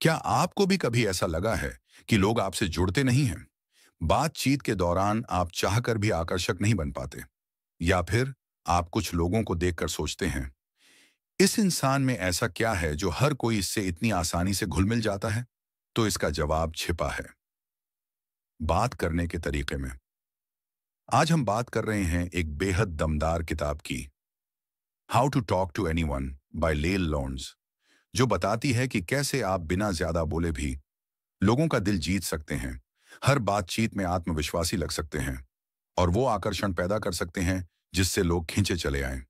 क्या आपको भी कभी ऐसा लगा है कि लोग आपसे जुड़ते नहीं हैं? बातचीत के दौरान आप चाहकर भी आकर्षक नहीं बन पाते, या फिर आप कुछ लोगों को देखकर सोचते हैं, इस इंसान में ऐसा क्या है जो हर कोई इससे इतनी आसानी से घुल मिल जाता है? तो इसका जवाब छिपा है बात करने के तरीके में। आज हम बात कर रहे हैं एक बेहद दमदार किताब की, how to talk to anyone by Leil Lowndes, जो बताती है कि कैसे आप बिना ज्यादा बोले भी लोगों का दिल जीत सकते हैं, हर बातचीत में आत्मविश्वासी लग सकते हैं और वो आकर्षण पैदा कर सकते हैं जिससे लोग खींचे चले आएं।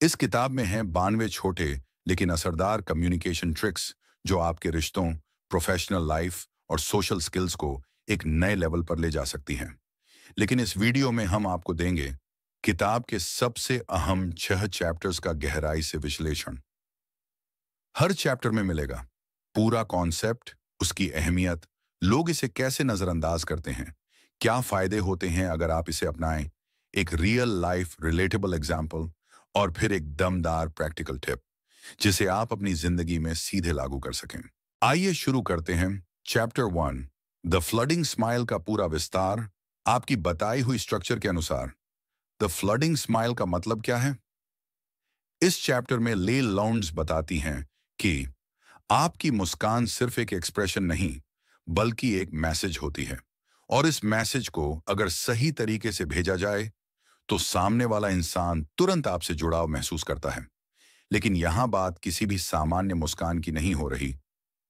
इस किताब में हैं 92 छोटे लेकिन असरदार कम्युनिकेशन ट्रिक्स जो आपके रिश्तों, प्रोफेशनल लाइफ और सोशल स्किल्स को एक नए लेवल पर ले जा सकती हैं। लेकिन इस वीडियो में हम आपको देंगे किताब के सबसे अहम 6 चैप्टर्स का गहराई से विश्लेषण। हर चैप्टर में मिलेगा पूरा कॉन्सेप्ट, उसकी अहमियत, लोग इसे कैसे नजरअंदाज करते हैं, क्या फायदे होते हैं अगर आप इसे अपनाएं, एक रियल लाइफ रिलेटेबल एग्जाम्पल और फिर एक दमदार प्रैक्टिकल टिप जिसे आप अपनी जिंदगी में सीधे लागू कर सकें। आइए शुरू करते हैं। चैप्टर 1, द फ्लडिंग स्माइल का पूरा विस्तार। आपकी बताई हुई स्ट्रक्चर के अनुसार द फ्लडिंग स्माइल का मतलब क्या है? इस चैप्टर में ले लॉन्ड्स बताती हैं कि आपकी मुस्कान सिर्फ एक एक्सप्रेशन नहीं, बल्कि एक मैसेज होती है, और इस मैसेज को अगर सही तरीके से भेजा जाए तो सामने वाला इंसान तुरंत आपसे जुड़ाव महसूस करता है। लेकिन यहां बात किसी भी सामान्य मुस्कान की नहीं हो रही,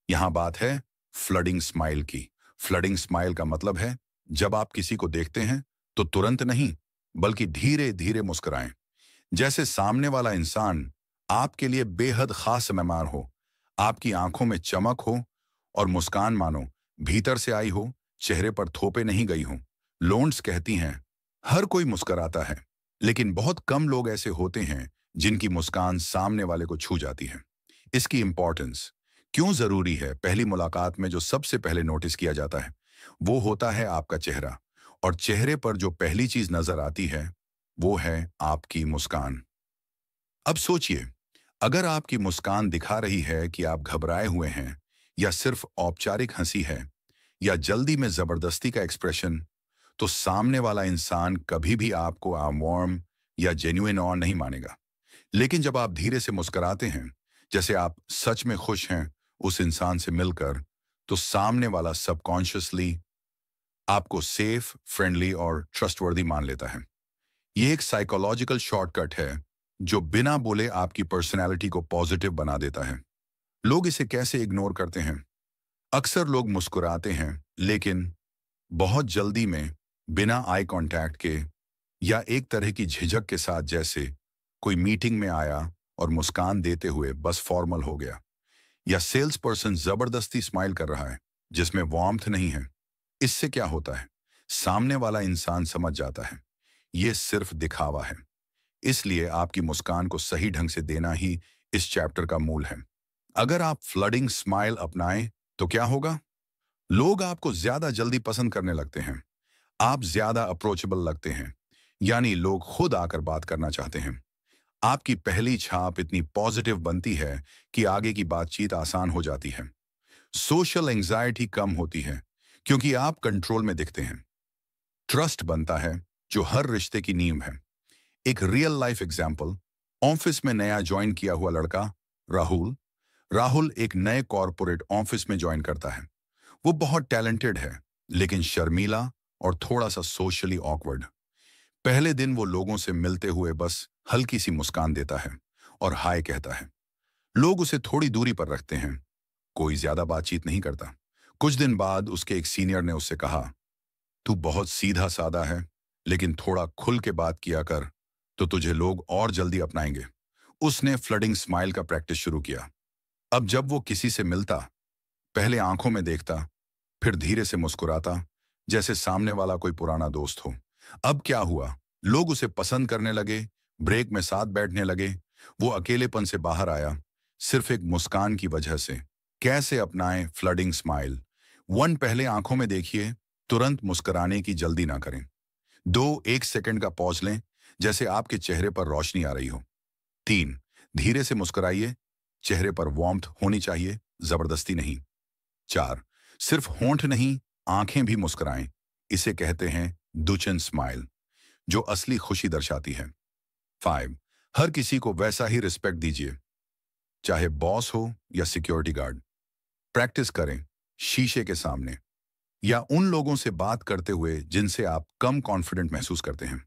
यहां बात है फ्लडिंग स्माइल की। फ्लडिंग स्माइल का मतलब है जब आप किसी को देखते हैं तो तुरंत नहीं, बल्कि धीरे धीरे मुस्कुराएं, जैसे सामने वाला इंसान आपके लिए बेहद खास मेहमान हो, आपकी आंखों में चमक हो और मुस्कान मानो भीतर से आई हो, चेहरे पर थोपे नहीं गई हो। लोन्स कहती हैं, हर कोई मुस्कुराता है, लेकिन बहुत कम लोग ऐसे होते हैं जिनकी मुस्कान सामने वाले को छू जाती है। इसकी इंपॉर्टेंस क्यों जरूरी है? पहली मुलाकात में जो सबसे पहले नोटिस किया जाता है वो होता है आपका चेहरा, और चेहरे पर जो पहली चीज नजर आती है वो है आपकी मुस्कान। अब सोचिए, अगर आपकी मुस्कान दिखा रही है कि आप घबराए हुए हैं, या सिर्फ औपचारिक हंसी है, या जल्दी में जबरदस्ती का एक्सप्रेशन, तो सामने वाला इंसान कभी भी आपको वार्म या जेन्युइन और नहीं मानेगा। लेकिन जब आप धीरे से मुस्कुराते हैं, जैसे आप सच में खुश हैं उस इंसान से मिलकर, तो सामने वाला सबकॉन्शियसली आपको सेफ, फ्रेंडली और ट्रस्टवर्दी मान लेता है। ये एक साइकोलॉजिकल शॉर्टकट है जो बिना बोले आपकी पर्सनैलिटी को पॉजिटिव बना देता है। लोग इसे कैसे इग्नोर करते हैं? अक्सर लोग मुस्कुराते हैं, लेकिन बहुत जल्दी में, बिना आई कांटेक्ट के या एक तरह की झिझक के साथ, जैसे कोई मीटिंग में आया और मुस्कान देते हुए बस फॉर्मल हो गया, या सेल्स पर्सन जबरदस्ती स्माइल कर रहा है जिसमें वार्मथ नहीं है। इससे क्या होता है? सामने वाला इंसान समझ जाता है ये सिर्फ दिखावा है। इसलिए आपकी मुस्कान को सही ढंग से देना ही इस चैप्टर का मूल है। अगर आप फ्लडिंग स्माइल अपनाएं तो क्या होगा? लोग आपको ज्यादा जल्दी पसंद करने लगते हैं, आप ज्यादा अप्रोचेबल लगते हैं, यानी लोग खुद आकर बात करना चाहते हैं। आपकी पहली छाप इतनी पॉजिटिव बनती है कि आगे की बातचीत आसान हो जाती है। सोशल एंजाइटी कम होती है क्योंकि आप कंट्रोल में दिखते हैं। ट्रस्ट बनता है जो हर रिश्ते की नींव है। एक रियल लाइफ एग्जाम्पल, ऑफिस में नया ज्वाइन किया हुआ लड़का राहुल। राहुल एक नए कॉरपोरेट ऑफिस में ज्वाइन करता है। वो बहुत टैलेंटेड है, लेकिन शर्मीला और थोड़ा सा सोशली ऑकवर्ड। पहले दिन वो लोगों से मिलते हुए बस हल्की सी मुस्कान देता है और हाय कहता है। लोग उसे थोड़ी दूरी पर रखते हैं, कोई ज्यादा बातचीत नहीं करता। कुछ दिन बाद उसके एक सीनियर ने उससे कहा, तू बहुत सीधा साधा है, लेकिन थोड़ा खुल के बात किया कर तो तुझे लोग और जल्दी अपनाएंगे। उसने फ्लडिंग स्माइल का प्रैक्टिस शुरू किया। अब जब वो किसी से मिलता, पहले आंखों में देखता, फिर धीरे से मुस्कुराता, जैसे सामने वाला कोई पुराना दोस्त हो। अब क्या हुआ? लोग उसे पसंद करने लगे, ब्रेक में साथ बैठने लगे। वो अकेलेपन से बाहर आया, सिर्फ एक मुस्कान की वजह से। कैसे अपनाएं फ्लडिंग स्माइल? 1, पहले आंखों में देखिए, तुरंत मुस्कुराने की जल्दी ना करें। 2, 1 सेकंड का पॉज लें, जैसे आपके चेहरे पर रोशनी आ रही हो। 3, धीरे से मुस्कुराइए, चेहरे पर वार्मथ होनी चाहिए, जबरदस्ती नहीं। 4. सिर्फ होंठ नहीं, आंखें भी मुस्कुराएं। इसे कहते हैं दुचन स्माइल, जो असली खुशी दर्शाती है। 5. हर किसी को वैसा ही रिस्पेक्ट दीजिए, चाहे बॉस हो या सिक्योरिटी गार्ड। प्रैक्टिस करें शीशे के सामने या उन लोगों से बात करते हुए जिनसे आप कम कॉन्फिडेंट महसूस करते हैं।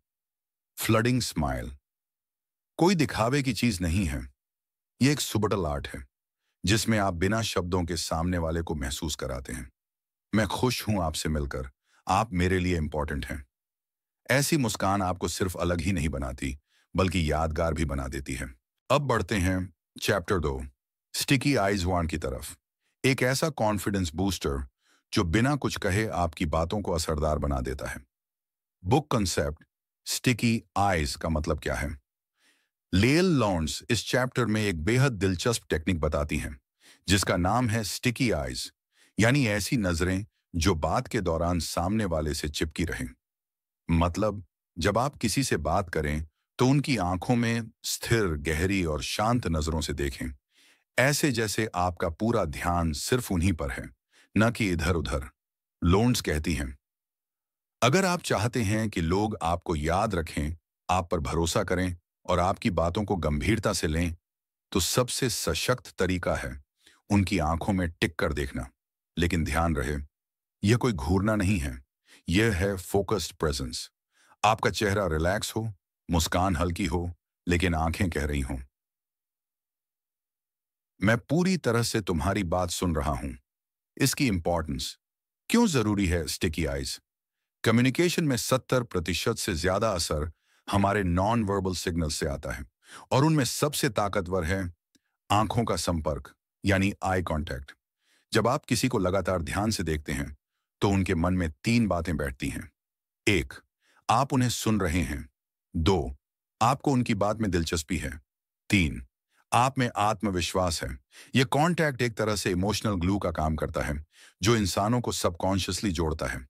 फ्लडिंग स्माइल कोई दिखावे की चीज नहीं है, ये एक सुबटल आर्ट है जिसमें आप बिना शब्दों के सामने वाले को महसूस कराते हैं, मैं खुश हूं आपसे मिलकर, आप मेरे लिए इंपॉर्टेंट हैं। ऐसी मुस्कान आपको सिर्फ अलग ही नहीं बनाती, बल्कि यादगार भी बना देती है। अब बढ़ते हैं चैप्टर 2, स्टिकी आइज वार्न की तरफ। एक ऐसा कॉन्फिडेंस बूस्टर जो बिना कुछ कहे आपकी बातों को असरदार बना देता है। बुक कंसेप्ट स्टिकी आइज का मतलब क्या है? लेल लॉन्ड्स इस चैप्टर में एक बेहद दिलचस्प टेक्निक बताती हैं, जिसका नाम है स्टिकी आइज, यानी ऐसी नजरें जो बात के दौरान सामने वाले से चिपकी रहें। मतलब, जब आप किसी से बात करें तो उनकी आंखों में स्थिर, गहरी और शांत नजरों से देखें, ऐसे जैसे आपका पूरा ध्यान सिर्फ उन्हीं पर है, न कि इधर उधर। लोन्स कहती हैं, अगर आप चाहते हैं कि लोग आपको याद रखें, आप पर भरोसा करें और आपकी बातों को गंभीरता से लें, तो सबसे सशक्त तरीका है उनकी आंखों में टिक कर देखना। लेकिन ध्यान रहे, यह कोई घूरना नहीं है, यह है फोकस्ड प्रेजेंस। आपका चेहरा रिलैक्स हो, मुस्कान हल्की हो, लेकिन आंखें कह रही हों, मैं पूरी तरह से तुम्हारी बात सुन रहा हूं। इसकी इंपॉर्टेंस क्यों जरूरी है? स्टिकी आइज कम्युनिकेशन में 70% से ज्यादा असर हमारे नॉन वर्बल सिग्नल से आता है, और उनमें सबसे ताकतवर है आंखों का संपर्क, यानी आई कांटेक्ट। जब आप किसी को लगातार ध्यान से देखते हैं तो उनके मन में 3 बातें बैठती हैं। 1. आप उन्हें सुन रहे हैं। 2. आपको उनकी बात में दिलचस्पी है। 3. आप में आत्मविश्वास है। यह कांटेक्ट एक तरह से इमोशनल ग्लू का काम करता है, जो इंसानों को सबकॉन्शियसली जोड़ता है।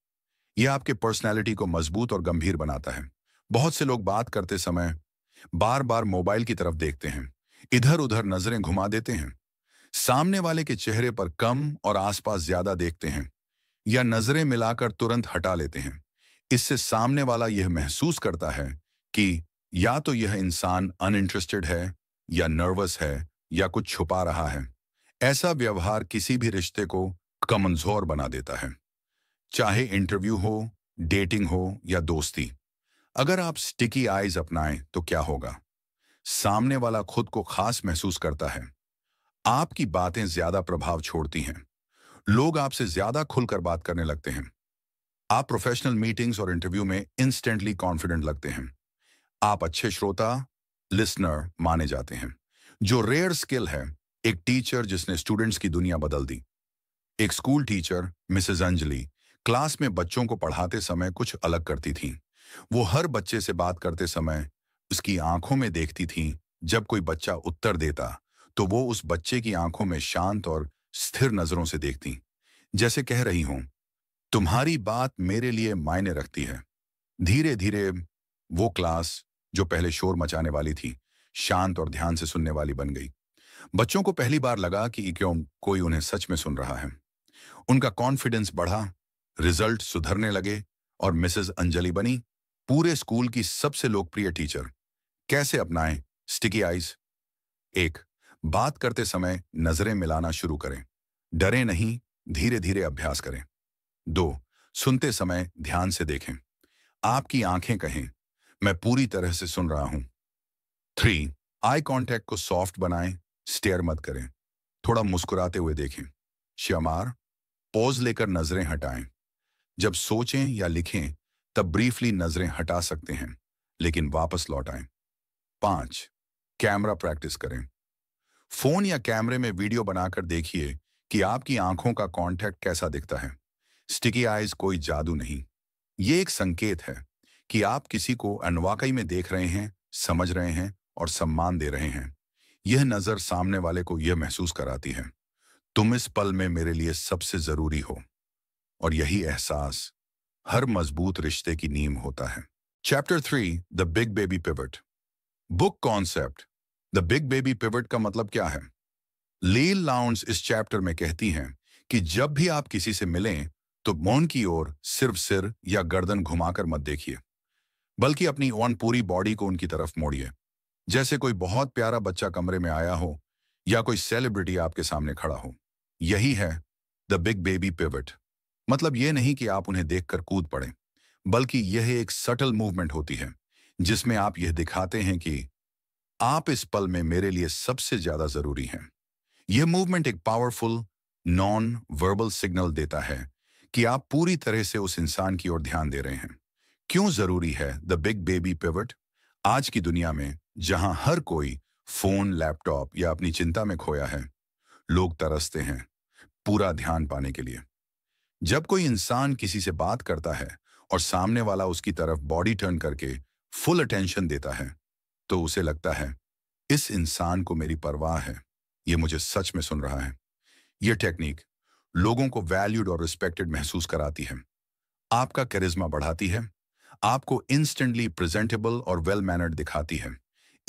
यह आपके पर्सनैलिटी को मजबूत और गंभीर बनाता है। बहुत से लोग बात करते समय बार बार मोबाइल की तरफ देखते हैं, इधर उधर नजरें घुमा देते हैं, सामने वाले के चेहरे पर कम और आसपास ज्यादा देखते हैं, या नजरें मिलाकर तुरंत हटा लेते हैं। इससे सामने वाला यह महसूस करता है कि या तो यह इंसान अनइंटरेस्टेड है, या नर्वस है, या कुछ छुपा रहा है। ऐसा व्यवहार किसी भी रिश्ते को कमजोर बना देता है, चाहे इंटरव्यू हो, डेटिंग हो या दोस्ती। अगर आप स्टिकी आइज अपनाएं तो क्या होगा? सामने वाला खुद को खास महसूस करता है, आपकी बातें ज्यादा प्रभाव छोड़ती हैं, लोग आपसे ज्यादा खुलकर बात करने लगते हैं, आप प्रोफेशनल मीटिंग्स और इंटरव्यू में इंस्टेंटली कॉन्फिडेंट लगते हैं, आप अच्छे श्रोता, लिसनर माने जाते हैं, जो रेयर स्किल है एक टीचर जिसने स्टूडेंट्स की दुनिया बदल दी। एक school teacher Mrs Anjali class में बच्चों को पढ़ाते समय कुछ अलग करती थीं। वो हर बच्चे से बात करते समय उसकी आंखों में देखती थीं। जब कोई बच्चा उत्तर देता तो वो उस बच्चे की आंखों में शांत और स्थिर नजरों से देखती, जैसे कह रही हों, तुम्हारी बात मेरे लिए मायने रखती है। धीरे धीरे वो क्लास, जो पहले शोर मचाने वाली थी, शांत और ध्यान से सुनने वाली बन गई। बच्चों को पहली बार लगा कि क्यों कोई उन्हें सच में सुन रहा है। उनका कॉन्फिडेंस बढ़ा, रिजल्ट सुधरने लगे और मिसेस अंजलि बनी पूरे स्कूल की सबसे लोकप्रिय टीचर। कैसे अपनाएं स्टिकी आइज? 1. बात करते समय नजरें मिलाना शुरू करें, डरे नहीं, धीरे धीरे अभ्यास करें। 2. सुनते समय ध्यान से देखें, आपकी आंखें कहें, मैं पूरी तरह से सुन रहा हूं। 3. आई कांटेक्ट को सॉफ्ट बनाएं, स्टेयर मत करें, थोड़ा मुस्कुराते हुए देखें। श्यामार पॉज लेकर नजरें हटाएं। जब सोचें या लिखें तब ब्रीफली नजरें हटा सकते हैं, लेकिन वापस लौट आएं। 5. कैमरा प्रैक्टिस करें, फोन या कैमरे में वीडियो बनाकर देखिए कि आपकी आंखों का कांटेक्ट कैसा दिखता है। स्टिकी आइज कोई जादू नहीं, ये एक संकेत है कि आप किसी को अनवाकई में देख रहे हैं, समझ रहे हैं और सम्मान दे रहे हैं। यह नजर सामने वाले को यह महसूस कराती है, तुम इस पल में मेरे लिए सबसे जरूरी हो, और यही एहसास हर मजबूत रिश्ते की नींव होता है। Chapter 3, the big baby pivot. Book concept the big baby pivot का मतलब क्या है? लील लाउंड्स इस चैप्टर में कहती हैं कि जब भी आप किसी से मिलें तो मौन की ओर सिर्फ सिर या गर्दन घुमाकर मत देखिए, बल्कि अपनी पूरी बॉडी को उनकी तरफ मोड़िए, जैसे कोई बहुत प्यारा बच्चा कमरे में आया हो या कोई सेलिब्रिटी आपके सामने खड़ा हो। यही है द बिग बेबी पिवट। मतलब ये नहीं कि आप उन्हें देखकर कूद पड़े, बल्कि यह एक सटल मूवमेंट होती है जिसमें आप यह दिखाते हैं कि आप इस पल में मेरे लिए सबसे ज्यादा जरूरी हैं। यह मूवमेंट एक पावरफुल नॉन वर्बल सिग्नल देता है कि आप पूरी तरह से उस इंसान की ओर ध्यान दे रहे हैं। क्यों जरूरी है द बिग बेबी पिवट? आज की दुनिया में जहां हर कोई फोन, लैपटॉप या अपनी चिंता में खोया है, लोग तरसते हैं पूरा ध्यान पाने के लिए। जब कोई इंसान किसी से बात करता है और सामने वाला उसकी तरफ बॉडी टर्न करके फुल अटेंशन देता है, तो उसे लगता है इस इंसान को मेरी परवाह है, ये मुझे सच में सुन रहा है। यह टेक्निक लोगों को वैल्यूड और रिस्पेक्टेड महसूस कराती है, आपका कैरिज्मा बढ़ाती है, आपको इंस्टेंटली प्रेजेंटेबल और वेल मैनर्ड दिखाती है।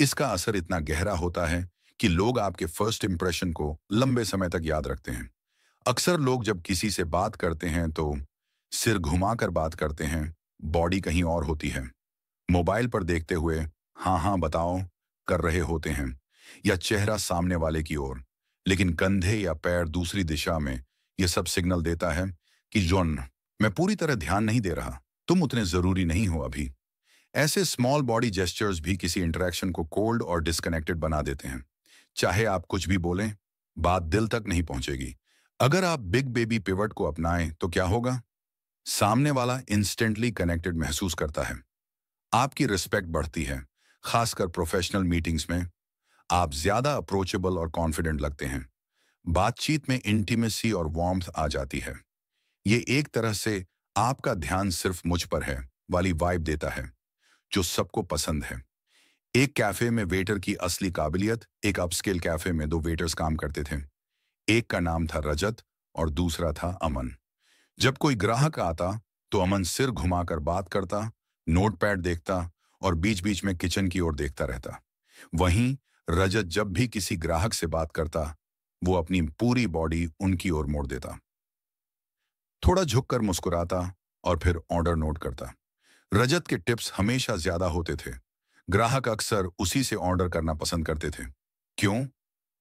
इसका असर इतना गहरा होता है कि लोग आपके फर्स्ट इंप्रेशन को लंबे समय तक याद रखते हैं। अक्सर लोग जब किसी से बात करते हैं तो सिर घुमाकर बात करते हैं, बॉडी कहीं और होती है। मोबाइल पर देखते हुए हाँ हाँ बताओ कर रहे होते हैं, या चेहरा सामने वाले की ओर, लेकिन कंधे या पैर दूसरी दिशा में। यह सब सिग्नल देता है कि जॉन, मैं पूरी तरह ध्यान नहीं दे रहा, तुम उतने जरूरी नहीं हो अभी। ऐसे स्मॉल बॉडी जेस्चर्स भी किसी इंटरेक्शन को कोल्ड और डिस्कनेक्टेड बना देते हैं। चाहे आप कुछ भी बोलें, बात दिल तक नहीं पहुंचेगी। अगर आप बिग बेबी पिवट को अपनाएं तो क्या होगा? सामने वाला इंस्टेंटली कनेक्टेड महसूस करता है, आपकी रिस्पेक्ट बढ़ती है, खासकर प्रोफेशनल मीटिंग्स में। आप ज्यादा अप्रोचेबल और कॉन्फिडेंट लगते हैं, बातचीत में इंटीमेसी और वार्मथ आ जाती है। ये एक तरह से आपका ध्यान सिर्फ मुझ पर है वाली वाइब देता है, जो सबको पसंद है। एक कैफे में वेटर की असली काबिलियत। एक अपस्केल कैफे में दो वेटर्स काम करते थे। एक का नाम था रजत और दूसरा था अमन। जब कोई ग्राहक आता तो अमन सिर घुमाकर बात करता, नोटपैड देखता और बीच बीच में किचन की ओर देखता रहता। वहीं रजत जब भी किसी ग्राहक से बात करता, वो अपनी पूरी बॉडी उनकी ओर मोड़ देता, थोड़ा झुककर मुस्कुराता और फिर ऑर्डर नोट करता। रजत के टिप्स हमेशा ज्यादा होते थे। ग्राहक अक्सर उसी से ऑर्डर करना पसंद करते थे। क्यों?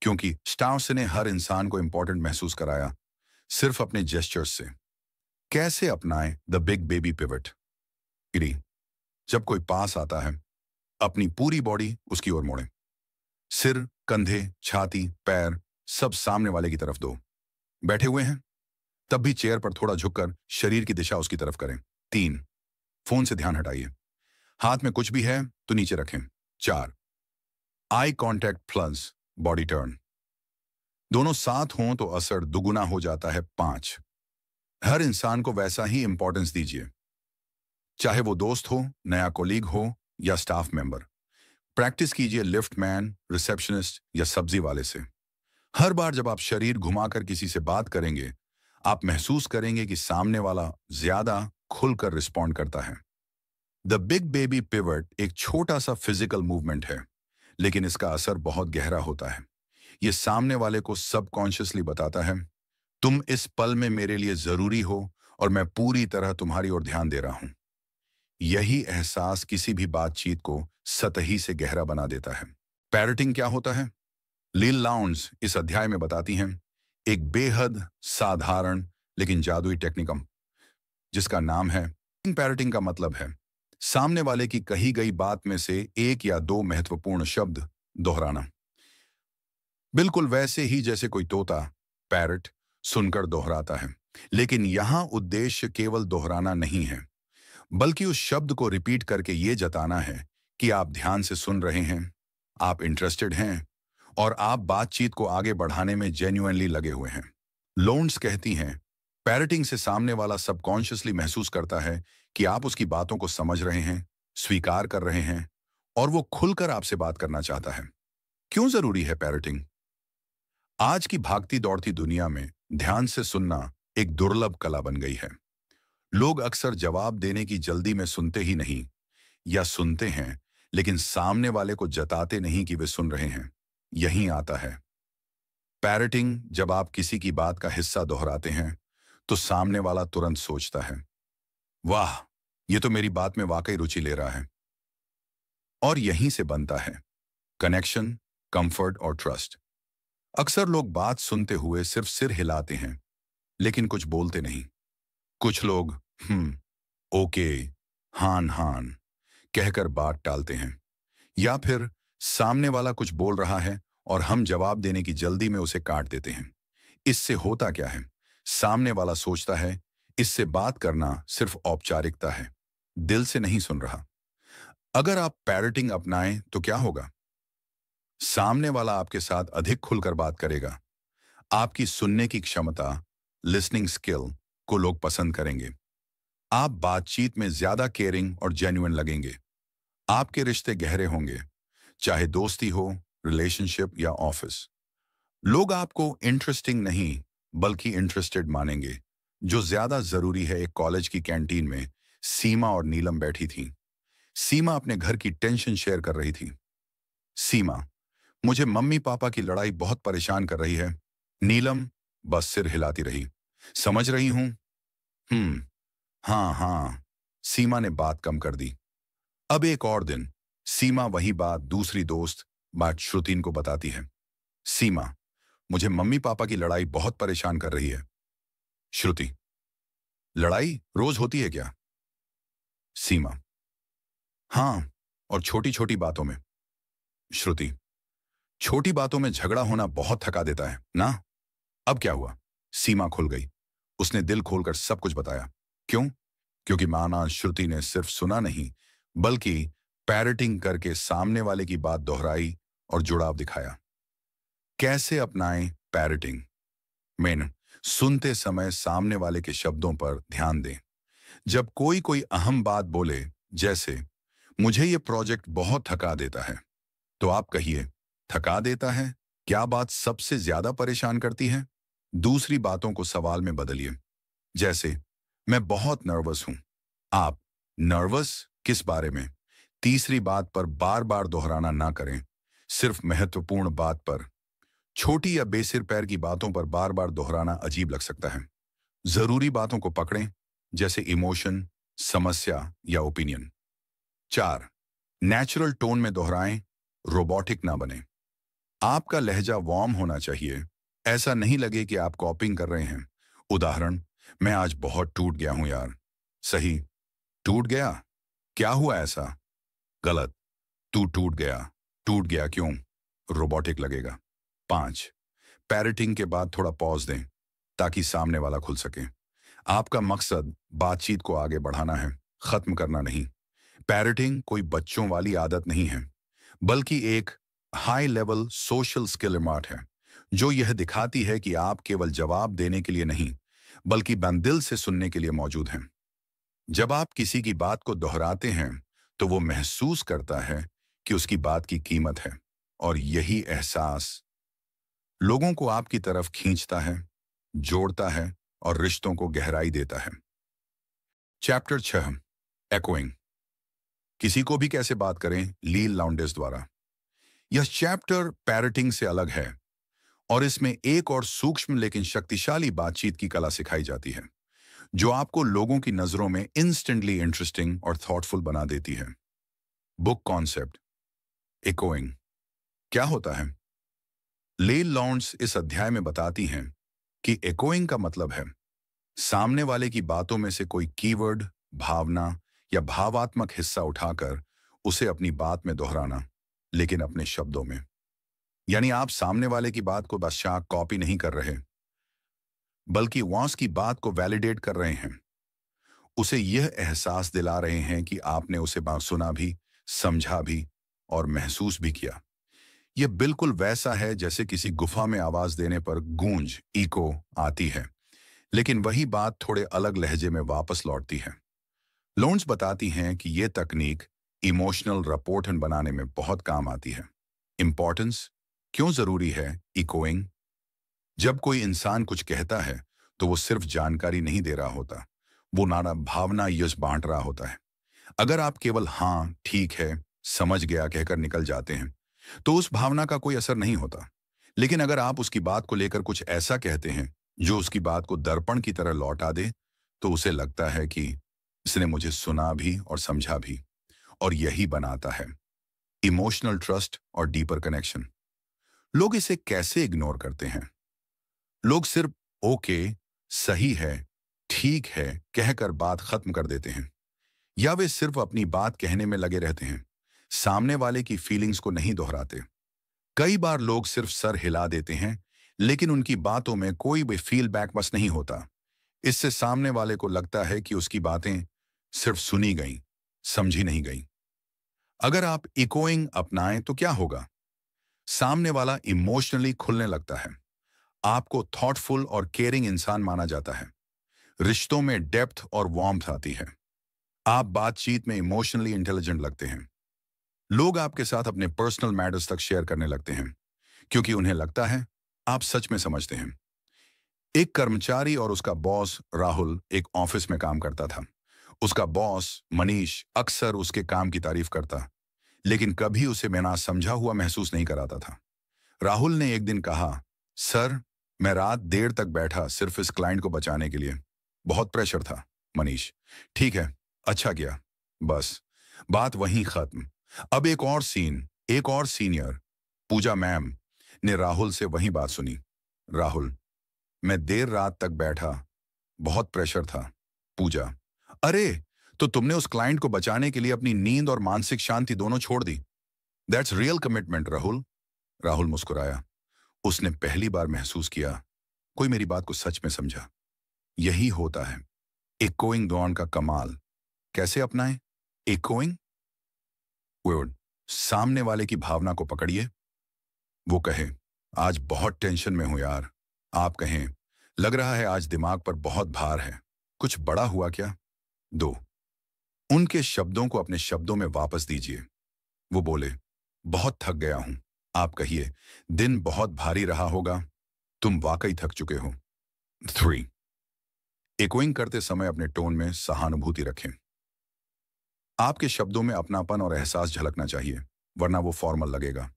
क्योंकि स्टाफ ने हर इंसान को इंपॉर्टेंट महसूस कराया, सिर्फ अपने जेस्चर्स से। कैसे अपनाएं द बिग बेबी पिवट? जब कोई पास आता है, अपनी पूरी बॉडी उसकी ओर मोड़ें। सिर, कंधे, छाती, पैर सब सामने वाले की तरफ दो। बैठे हुए हैं, तब भी चेयर पर थोड़ा झुककर शरीर की दिशा उसकी तरफ करें। 3, फोन से ध्यान हटाइए। हाथ में कुछ भी है तो नीचे रखें। 4, eye contact plus body turn. दोनों साथ हों तो असर दुगुना हो जाता है। 5, हर इंसान को वैसा ही इंपॉर्टेंस दीजिए, चाहे वो दोस्त हो, नया कोलीग हो या स्टाफ मेंबर। प्रैक्टिस कीजिए लिफ्ट मैन, रिसेप्शनिस्ट या सब्जी वाले से। हर बार जब आप शरीर घुमाकर किसी से बात करेंगे, आप महसूस करेंगे कि सामने वाला ज्यादा खुलकर रिस्पॉन्ड करता है। द बिग बेबी पिवट एक छोटा सा फिजिकल मूवमेंट है, लेकिन इसका असर बहुत गहरा होता है। ये सामने वाले को सबकॉन्शियसली बताता है, तुम इस पल में मेरे लिए जरूरी हो और मैं पूरी तरह तुम्हारी ओर ध्यान दे रहा हूं। यही एहसास किसी भी बातचीत को सतही से गहरा बना देता है। पैरटिंग क्या होता है? लील लाउंज इस अध्याय में बताती हैं, एक बेहद साधारण लेकिन जादुई टेक्निकम जिसका नाम है पैरटिंग। का मतलब है सामने वाले की कही गई बात में से एक या दो महत्वपूर्ण शब्द दोहराना, बिल्कुल वैसे ही जैसे कोई तोता पैरट सुनकर दोहराता है। लेकिन यहां उद्देश्य केवल दोहराना नहीं है, बल्कि उस शब्द को रिपीट करके ये जताना है कि आप ध्यान से सुन रहे हैं, आप इंटरेस्टेड हैं और आप बातचीत को आगे बढ़ाने में जेन्युइनली लगे हुए हैं। लोन्स कहती हैं, पैरटिंग से सामने वाला सबकॉन्शियसली महसूस करता है कि आप उसकी बातों को समझ रहे हैं, स्वीकार कर रहे हैं और वो खुलकर आपसे बात करना चाहता है। क्यों जरूरी है पैरटिंग? आज की भागती दौड़ती दुनिया में ध्यान से सुनना एक दुर्लभ कला बन गई है। लोग अक्सर जवाब देने की जल्दी में सुनते ही नहीं, या सुनते हैं लेकिन सामने वाले को जताते नहीं कि वे सुन रहे हैं। यहीं आता है पैरटिंग, जब आप किसी की बात का हिस्सा दोहराते हैं तो सामने वाला तुरंत सोचता है, वाह, ये तो मेरी बात में वाकई रुचि ले रहा है। और यहीं से बनता है कनेक्शन, कंफर्ट और ट्रस्ट। अक्सर लोग बात सुनते हुए सिर्फ सिर हिलाते हैं, लेकिन कुछ बोलते नहीं। कुछ लोग ओके, हान हान कहकर बात टालते हैं, या फिर सामने वाला कुछ बोल रहा है और हम जवाब देने की जल्दी में उसे काट देते हैं। इससे होता क्या है? सामने वाला सोचता है, इससे बात करना सिर्फ औपचारिकता है, दिल से नहीं सुन रहा। अगर आप पैरटिंग अपनाएं तो क्या होगा? सामने वाला आपके साथ अधिक खुलकर बात करेगा। आपकी सुनने की क्षमता, लिसनिंग स्किल को लोग पसंद करेंगे। आप बातचीत में ज्यादा केयरिंग और जेन्युइन लगेंगे। आपके रिश्ते गहरे होंगे, चाहे दोस्ती हो, रिलेशनशिप या ऑफिस। लोग आपको इंटरेस्टिंग नहीं बल्कि इंटरेस्टेड मानेंगे। जो ज्यादा जरूरी है, एक कॉलेज की कैंटीन में सीमा और नीलम बैठी थी। सीमा अपने घर की टेंशन शेयर कर रही थी। सीमा, मुझे मम्मी पापा की लड़ाई बहुत परेशान कर रही है। नीलम बस सिर हिलाती रही। समझ रही हूं। हाँ हाँ। सीमा ने बात कम कर दी। अब एक और दिन सीमा वही बात दूसरी दोस्त बात श्रुतिन को बताती है। सीमा, मुझे मम्मी पापा की लड़ाई बहुत परेशान कर रही है। श्रुति, लड़ाई रोज होती है क्या? सीमा, हाँ, और छोटी छोटी बातों में। श्रुति, छोटी बातों में झगड़ा होना बहुत थका देता है ना। अब क्या हुआ? सीमा खुल गई। उसने दिल खोलकर सब कुछ बताया। क्यों? क्योंकि माना श्रुति ने सिर्फ सुना नहीं बल्कि पैरटिंग करके सामने वाले की बात दोहराई और जुड़ाव दिखाया। कैसे अपनाएं पैरटिंग? मेन, सुनते समय सामने वाले के शब्दों पर ध्यान दें। जब कोई कोई अहम बात बोले, जैसे मुझे ये प्रोजेक्ट बहुत थका देता है, तो आप कहिए, थका देता है? क्या बात सबसे ज्यादा परेशान करती है? दूसरी बातों को सवाल में बदलिए। जैसे, मैं बहुत नर्वस हूं। आप, नर्वस किस बारे में? तीसरी बात पर बार बार दोहराना ना करें, सिर्फ महत्वपूर्ण बात पर। छोटी या बेसिर पैर की बातों पर बार बार दोहराना अजीब लग सकता है। जरूरी बातों को पकड़ें, जैसे इमोशन, समस्या या ओपिनियन। 4, नेचुरल टोन में दोहराएं, रोबोटिक ना बने। आपका लहजा वार्म होना चाहिए। ऐसा नहीं लगे कि आप कॉपिंग कर रहे हैं। उदाहरण, मैं आज बहुत टूट गया हूं यार। सही, टूट गया? क्या हुआ ऐसा? गलत, तू टूट गया। टूट गया क्यों? रोबोटिक लगेगा। 5, पैरटिंग के बाद थोड़ा पॉज दें ताकि सामने वाला खुल सके। आपका मकसद बातचीत को आगे बढ़ाना है, खत्म करना नहीं। पैरटिंग कोई बच्चों वाली आदत नहीं है, बल्कि एक high level social skill mart है, जो यह दिखाती है कि आप केवल जवाब देने के लिए नहीं बल्कि दिल से सुनने के लिए मौजूद हैं। जब आप किसी की बात को दोहराते हैं तो वो महसूस करता है कि उसकी बात की कीमत है, और यही एहसास लोगों को आपकी तरफ खींचता है, जोड़ता है और रिश्तों को गहराई देता है। Chapter 6, echoing. किसी को भी कैसे बात करें, लील लाउंडेस द्वारा। यह चैप्टर पैरटिंग से अलग है और इसमें एक और सूक्ष्म लेकिन शक्तिशाली बातचीत की कला सिखाई जाती है, जो आपको लोगों की नजरों में इंस्टेंटली इंटरेस्टिंग और थॉटफुल बना देती है। बुक कॉन्सेप्ट, इकोइंग क्या होता है? लील लाउंड्स इस अध्याय में बताती हैं कि इकोइंग का मतलब है सामने वाले की बातों में से कोई कीवर्ड, भावना या भावात्मक हिस्सा उठाकर उसे अपनी बात में दोहराना, लेकिन अपने शब्दों में। यानी आप सामने वाले की बात को बस कॉपी नहीं कर रहे, बल्कि वहां की बात को वैलिडेट कर रहे हैं। उसे यह एहसास दिला रहे हैं कि आपने उसे बात सुना भी, समझा भी और महसूस भी किया। यह बिल्कुल वैसा है जैसे किसी गुफा में आवाज देने पर गूंज, इको आती है, लेकिन वही बात थोड़े अलग लहजे में वापस लौटती है। लोन्स बताती हैं कि यह तकनीक इमोशनल रिपोर्ट बनाने में बहुत काम आती है। इंपॉर्टेंस, क्यों जरूरी है इकोइंग? जब कोई इंसान कुछ कहता है तो वो सिर्फ जानकारी नहीं दे रहा होता, वो नाना भावना यश बांट रहा होता है। अगर आप केवल हाँ, ठीक है, समझ गया कहकर निकल जाते हैं तो उस भावना का कोई असर नहीं होता। लेकिन अगर आप उसकी बात को लेकर कुछ ऐसा कहते हैं जो उसकी बात को दर्पण की तरह लौटा दे, तो उसे लगता है कि इसने मुझे सुना भी और समझा भी। और यही बनाता है इमोशनल ट्रस्ट और डीपर कनेक्शन। लोग इसे कैसे इग्नोर करते हैं? लोग सिर्फ ओके, सही है, ठीक है कहकर बात खत्म कर देते हैं, या वे सिर्फ अपनी बात कहने में लगे रहते हैं, सामने वाले की फीलिंग्स को नहीं दोहराते। कई बार लोग सिर्फ सर हिला देते हैं, लेकिन उनकी बातों में कोई भी फीडबैक बस नहीं होता। इससे सामने वाले को लगता है कि उसकी बातें सिर्फ सुनी गईं, समझी नहीं गईं। अगर आप इकोइंग अपनाएं तो क्या होगा? सामने वाला इमोशनली खुलने लगता है। आपको थॉटफुल और केयरिंग इंसान माना जाता है। रिश्तों में डेप्थ और वार्मथ आती है। आप बातचीत में इमोशनली इंटेलिजेंट लगते हैं। लोग आपके साथ अपने पर्सनल मैटर्स तक शेयर करने लगते हैं, क्योंकि उन्हें लगता है आप सच में समझते हैं। एक कर्मचारी और उसका बॉस राहुल एक ऑफिस में काम करता था। उसका बॉस मनीष अक्सर उसके काम की तारीफ करता, लेकिन कभी उसे बिना समझा हुआ महसूस नहीं कराता था। राहुल ने एक दिन कहा, सर, मैं रात देर तक बैठा सिर्फ इस क्लाइंट को बचाने के लिए। बहुत प्रेशर था। मनीष, ठीक है, अच्छा किया। बस, बात वहीं खत्म। अब एक और सीनियर, पूजा मैम, ने राहुल से वही बात सुनी। राहुल, मैं देर रात तक बैठा, बहुत प्रेशर था। पूजा, अरे, तो तुमने उस क्लाइंट को बचाने के लिए अपनी नींद और मानसिक शांति दोनों छोड़ दी। That's real commitment Rahul. Rahul मुस्कुराया। उसने पहली बार महसूस किया कोई मेरी बात को सच में समझा। यही होता है इकोइंग दौन का कमाल। कैसे अपनाएं इकोइंग? वर्ड, सामने वाले की भावना को पकड़िए। वो कहे, आज बहुत टेंशन में हूं यार। आप कहें, लग रहा है आज दिमाग पर बहुत भार है। कुछ बड़ा हुआ क्या? 2, उनके शब्दों को अपने शब्दों में वापस दीजिए। वो बोले, बहुत थक गया हूं। आप कहिए, दिन बहुत भारी रहा होगा। तुम वाकई थक चुके हो। 3, इकोइंग करते समय अपने टोन में सहानुभूति रखें। आपके शब्दों में अपनापन और एहसास झलकना चाहिए, वरना वो फॉर्मल लगेगा।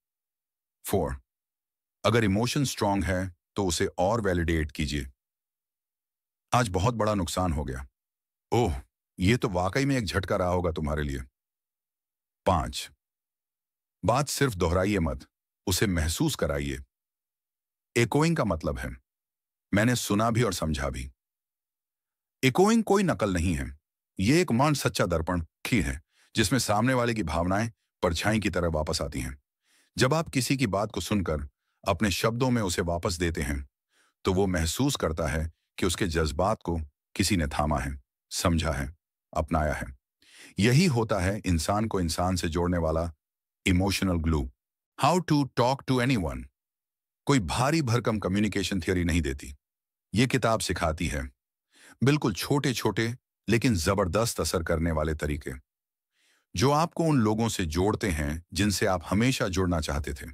4, अगर इमोशन स्ट्रांग है तो उसे और वैलिडेट कीजिए। आज बहुत बड़ा नुकसान हो गया। ओह, ये तो वाकई में एक झटका रहा होगा तुम्हारे लिए। 5, बात सिर्फ दोहराइए मत, उसे महसूस कराइए। इकोइंग का मतलब है मैंने सुना भी और समझा भी। इकोइंग कोई नकल नहीं है। ये एक मान सच्चा दर्पण ही है, जिसमें सामने वाले की भावनाएं परछाई की तरह वापस आती हैं। जब आप किसी की बात को सुनकर अपने शब्दों में उसे वापस देते हैं, तो वो महसूस करता है कि उसके जज्बात को किसी ने थामा है, समझा है, अपनाया है। यही होता है इंसान को इंसान से जोड़ने वाला emotional glue. How to talk to anyone कोई भारी भरकम कम्युनिकेशन थियरी नहीं देती। ये किताब सिखाती है बिल्कुल छोटे छोटे लेकिन जबरदस्त असर करने वाले तरीके, जो आपको उन लोगों से जोड़ते हैं जिनसे आप हमेशा जुड़ना चाहते थे।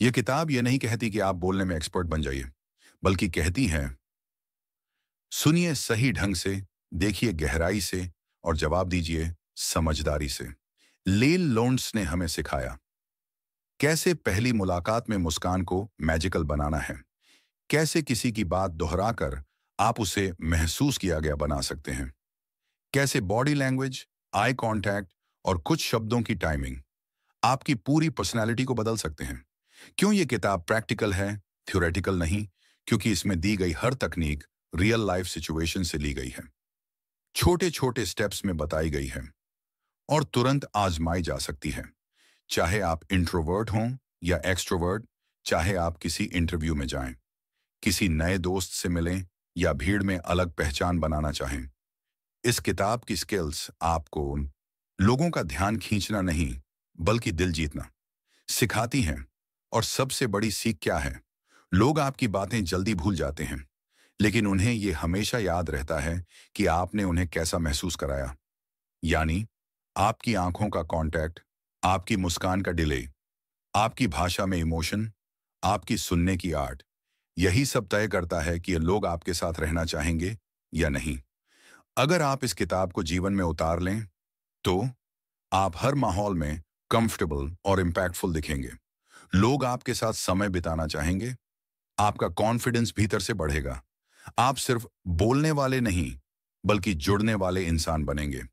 यह किताब यह नहीं कहती कि आप बोलने में एक्सपर्ट बन जाइए, बल्कि कहती है, सुनिए सही ढंग से, देखिए गहराई से और जवाब दीजिए समझदारी से। लील लोन्स ने हमें सिखाया कैसे पहली मुलाकात में मुस्कान को मैजिकल बनाना है, कैसे किसी की बात दोहराकर आप उसे महसूस किया गया बना सकते हैं, कैसे बॉडी लैंग्वेज, आई कांटेक्ट और कुछ शब्दों की टाइमिंग आपकी पूरी पर्सनालिटी को बदल सकते हैं। क्यों ये किताब प्रैक्टिकल है, थ्योरेटिकल नहीं? क्योंकि इसमें दी गई हर तकनीक रियल लाइफ सिचुएशन से ली गई है, छोटे छोटे स्टेप्स में बताई गई है और तुरंत आजमाई जा सकती है। चाहे आप इंट्रोवर्ट हों या एक्सट्रोवर्ट, चाहे आप किसी इंटरव्यू में जाएं, किसी नए दोस्त से मिलें या भीड़ में अलग पहचान बनाना चाहें, इस किताब की स्किल्स आपको लोगों का ध्यान खींचना नहीं बल्कि दिल जीतना सिखाती हैं। और सबसे बड़ी सीख क्या है? लोग आपकी बातें जल्दी भूल जाते हैं, लेकिन उन्हें यह हमेशा याद रहता है कि आपने उन्हें कैसा महसूस कराया। यानी आपकी आंखों का कांटेक्ट, आपकी मुस्कान का डिले, आपकी भाषा में इमोशन, आपकी सुनने की आर्ट, यही सब तय करता है कि ये लोग आपके साथ रहना चाहेंगे या नहीं। अगर आप इस किताब को जीवन में उतार लें, तो आप हर माहौल में कंफर्टेबल और इम्पैक्टफुल दिखेंगे। लोग आपके साथ समय बिताना चाहेंगे। आपका कॉन्फिडेंस भीतर से बढ़ेगा। आप सिर्फ बोलने वाले नहीं, बल्कि जुड़ने वाले इंसान बनेंगे।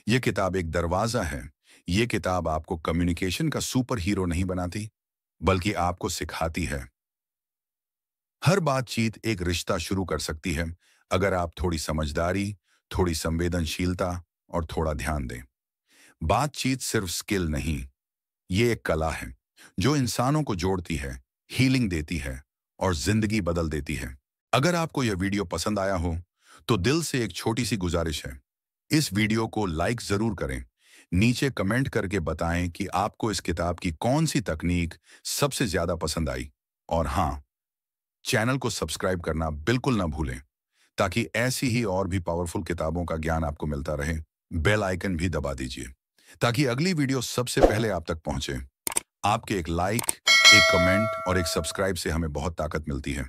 यह किताब एक दरवाजा है। यह किताब आपको कम्युनिकेशन का सुपर हीरो नहीं बनाती, बल्कि आपको सिखाती है। हर बातचीत एक रिश्ता शुरू कर सकती है, अगर आप थोड़ी समझदारी, थोड़ी संवेदनशीलता और थोड़ा ध्यान दें। बातचीत सिर्फ स्किल नहीं, ये एक कला है जो इंसानों को जोड़ती है, हीलिंग देती है और जिंदगी बदल देती है। अगर आपको यह वीडियो पसंद आया हो, तो दिल से एक छोटी सी गुजारिश है। इस वीडियो को लाइक जरूर करें। नीचे कमेंट करके बताएं कि आपको इस किताब की कौन सी तकनीक सबसे ज्यादा पसंद आई। और हाँ, चैनल को सब्सक्राइब करना बिल्कुल ना भूलें, ताकि ऐसी ही और भी पावरफुल किताबों का ज्ञान आपको मिलता रहे। बेल आइकन भी दबा दीजिए, ताकि अगली वीडियो सबसे पहले आप तक पहुंचे। आपके एक लाइक, एक कमेंट और एक सब्सक्राइब से हमें बहुत ताकत मिलती है।